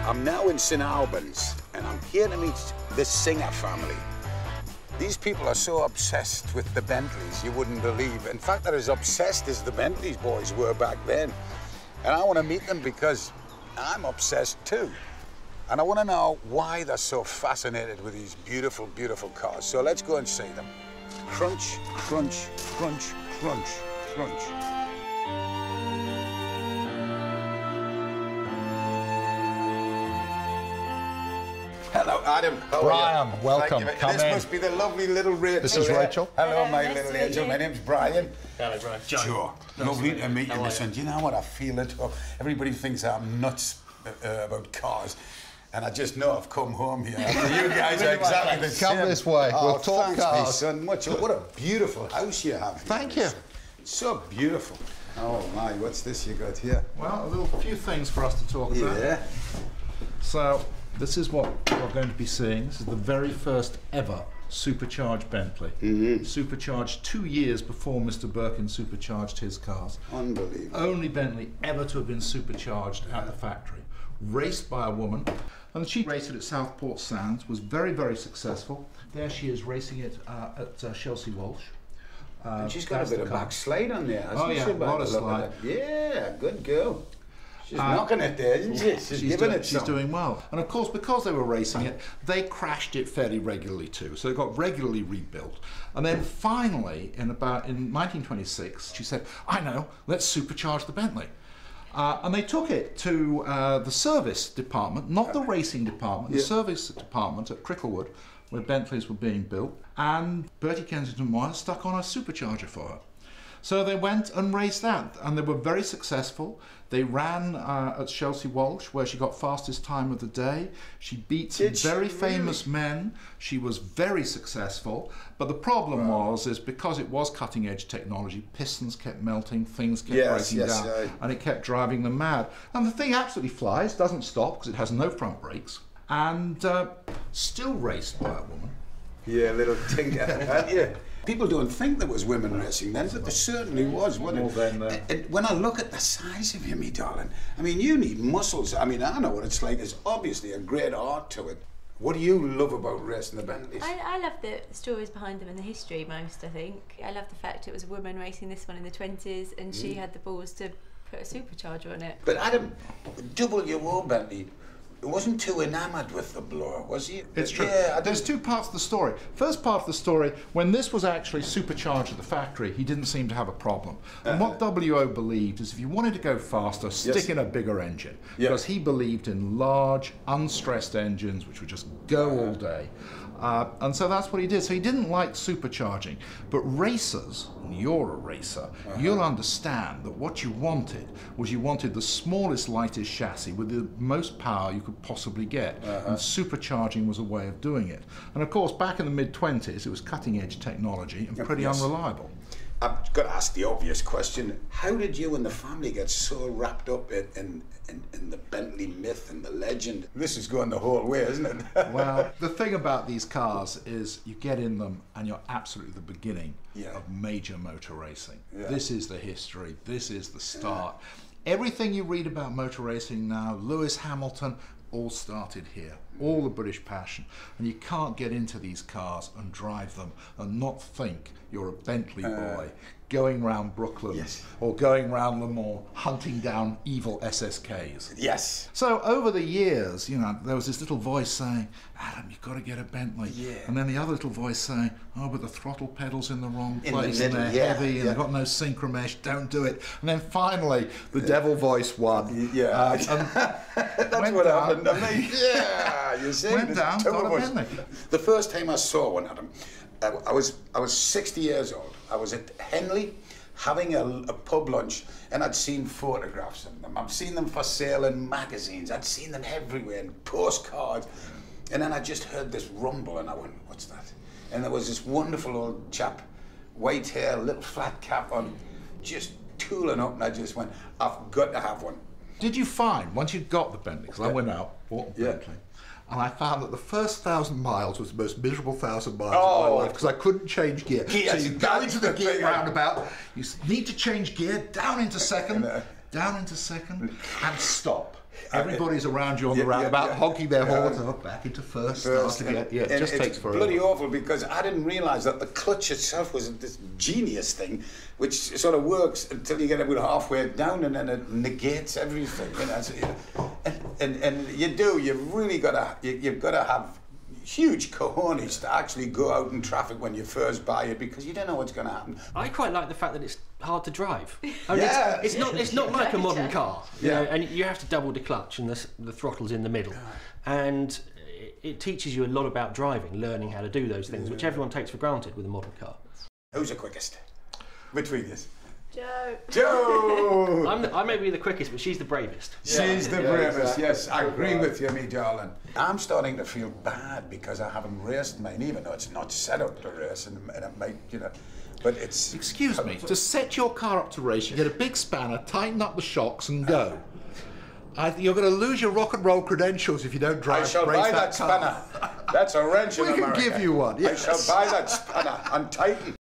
I'm now in St Albans, and I'm here to meet the Singer family. These people are so obsessed with the Bentleys, you wouldn't believe. In fact, they're as obsessed as the Bentleys boys were back then. And I want to meet them because I'm obsessed too. And I want to know why they're so fascinated with these beautiful, beautiful cars. So let's go and see them. Crunch, crunch, crunch, crunch, crunch. Hello, Adam. How Brian, are you? welcome. Come this in. Must be the lovely little Rachel. This is Rachel. Hello, my nice little to meet angel. you. My name's Brian. Hello, Brian. Sure. Lovely to meet you, my son. Do you know what I feel at home? Everybody thinks I'm nuts about cars. And I just know I've come home here. You guys are exactly the same. Come this way. Oh, we'll talk thanks, cars. my son. What a beautiful house you have here. Thank you. It's so beautiful. Oh, my. What's this you got here? Well, a few things for us to talk about. Yeah. So, this is what we're going to be seeing. This is the very first ever supercharged Bentley. Supercharged 2 years before Mr. Birkin supercharged his cars. Unbelievable. Only Bentley ever to have been supercharged at the factory. Raced by a woman. And she raced it at Southport Sands, was very, very successful. There she is racing it at Chelsea Walsh. And she's got a bit of backslide on there, hasn't Oh yeah, she? a lot of slide. Yeah, good girl. She's knocking it there, isn't she? She's giving it She's some. doing well. And of course, because they were racing it, they crashed it fairly regularly too. So it got regularly rebuilt. And then finally, in 1926, she said, I know, let's supercharge the Bentley. And they took it to the service department, not the racing department, the service department at Cricklewood, where Bentleys were being built, and Bertie Kensington Moyer stuck on a supercharger for her. So they went and raced that, and they were very successful. They ran at Chelsea Walsh, where she got fastest time of the day. She beat some very famous men. She was very successful. But the problem is because it was cutting-edge technology, pistons kept melting, things kept breaking down, and it kept driving them mad. And the thing absolutely flies, doesn't stop, because it has no front brakes, and still raced by a woman. Yeah, little tinker, aren't you? People don't think there was women racing then, but there certainly was, wasn't it? And when I look at the size of you, me darling, I mean, you need muscles. I mean, I know what it's like. There's obviously a great art to it. What do you love about racing the Bentleys? I love the stories behind them and the history most, I think. I love the fact it was a woman racing this one in the 20s and she had the balls to put a supercharger on it. But Adam, WO Bentley wasn't too enamoured with the blower, was he? It's true. Yeah, there's two parts of the story. First part of the story, when this was actually supercharged at the factory, he didn't seem to have a problem. And what WO believed is if you wanted to go faster, stick in a bigger engine. Because he believed in large, unstressed engines which would just go all day. And so that's what he did. So he didn't like supercharging. But racers, and you're a racer, you'll understand that what you wanted was you wanted the smallest, lightest chassis with the most power you could possibly get. And supercharging was a way of doing it. And of course, back in the mid-20s, it was cutting-edge technology and pretty unreliable. I've got to ask the obvious question. How did you and the family get so wrapped up in the Bentley myth and the legend? This is going the whole way, isn't it? Well, the thing about these cars is you get in them and you're absolutely the beginning of major motor racing. This is the history. This is the start. Everything you read about motor racing now, Lewis Hamilton, all started here. All the British passion. And you can't get into these cars and drive them and not think you're a Bentley boy going round Brooklyn or going round Le Mans hunting down evil SSKs. Yes. So over the years, you know, there was this little voice saying, Adam, you've got to get a Bentley. And then the other little voice saying, oh, but the throttle pedal's in the wrong place and they're heavy and they've got no synchromesh, don't do it. And then finally, the devil voice won. That's what happened to me. You see, went down, got a Bentley. The first time I saw one, Adam, I was 60 years old. I was at Henley having a pub lunch, and I'd seen photographs of them. I've seen them for sale in magazines. I'd seen them everywhere in postcards. And then I just heard this rumble, and I went, what's that? And there was this wonderful old chap, white hair, little flat cap on, just tooling up, and I just went, I've got to have one. Did you find, once you'd got the Bentley, because I went out, bought a Bentley, and I found that the first 1,000 miles was the most miserable 1,000 miles of my life because I couldn't change gear. So you go into the gear roundabout, you need to change gear, down into second, and stop. Everybody's around you on the roundabout, honking their horns up, back into first, start again. Yeah, it just takes forever. It's bloody awful, because I didn't realise that the clutch itself was this genius thing, which sort of works until you get about halfway down, and then it negates everything. You know, so, and you've really got to have huge cojones to actually go out in traffic when you first buy it, because you don't know what's going to happen. I quite like the fact that it's hard to drive. Yeah. It's not like a modern car, you know, and you have to double the clutch and the throttle's in the middle, and it teaches you a lot about driving, learning how to do those things, which everyone takes for granted with a modern car. Who's the quickest between you? Joe! I may be the quickest, but she's the bravest. She's the bravest, exactly. Yes, I agree with you, me darling. I'm starting to feel bad because I haven't raced mine, even though it's not set up to race, and it might, you know, but it's... Excuse me, to set your car up to race, you get a big spanner, tighten up the shocks and go. You're going to lose your rock and roll credentials if you don't drive. I shall buy that spanner. That's a wrench in America. We can give you one, yes. I shall buy that spanner and tighten.